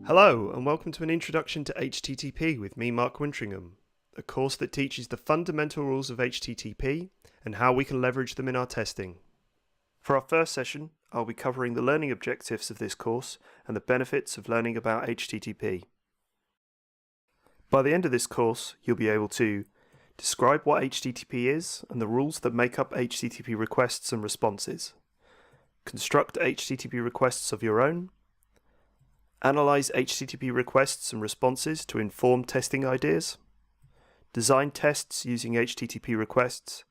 Hello, and welcome to an introduction to HTTP with me, Mark Wintringham, a course that teaches the fundamental rules of HTTP and how we can leverage them in our testing. For our first session, I'll be covering the learning objectives of this course and the benefits of learning about HTTP. By the end of this course, you'll be able to describe what HTTP is and the rules that make up HTTP requests and responses, construct HTTP requests of your own, analyze HTTP requests and responses to inform testing ideas, design tests using HTTP requests,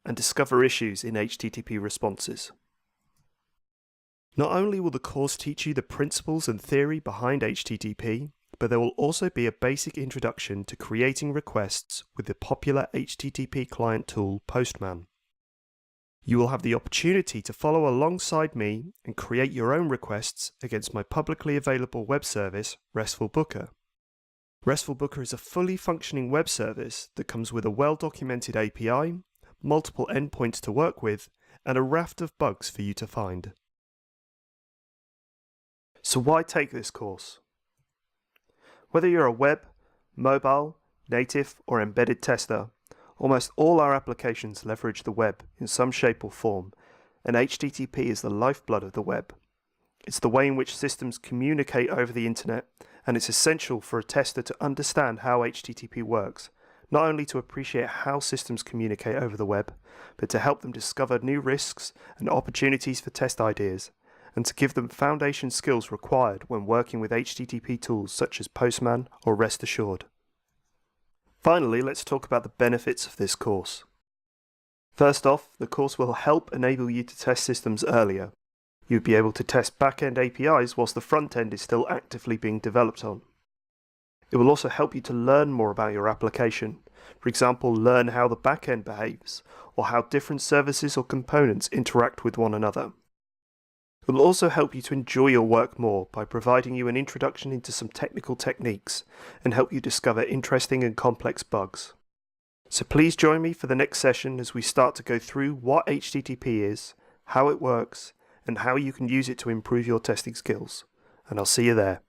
and discover issues in HTTP responses. Not only will the course teach you the principles and theory behind HTTP, but there will also be a basic introduction to creating requests with the popular HTTP client tool Postman. You will have the opportunity to follow alongside me and create your own requests against my publicly available web service, RESTful Booker. RESTful Booker is a fully functioning web service that comes with a well-documented API, multiple endpoints to work with, and a raft of bugs for you to find. So why take this course? Whether you're a web, mobile, native, or embedded tester, almost all our applications leverage the web in some shape or form, and HTTP is the lifeblood of the web. It's the way in which systems communicate over the internet, and it's essential for a tester to understand how HTTP works, not only to appreciate how systems communicate over the web, but to help them discover new risks and opportunities for test ideas, and to give them foundation skills required when working with HTTP tools such as Postman or Rest Assured. Finally, let's talk about the benefits of this course. First off, the course will help enable you to test systems earlier. You'll be able to test back-end APIs whilst the front-end is still actively being developed on. It will also help you to learn more about your application. For example, learn how the back-end behaves, or how different services or components interact with one another. It will also help you to enjoy your work more by providing you an introduction into some technical techniques and help you discover interesting and complex bugs. So please join me for the next session as we start to go through what HTTP is, how it works, and how you can use it to improve your testing skills. And I'll see you there.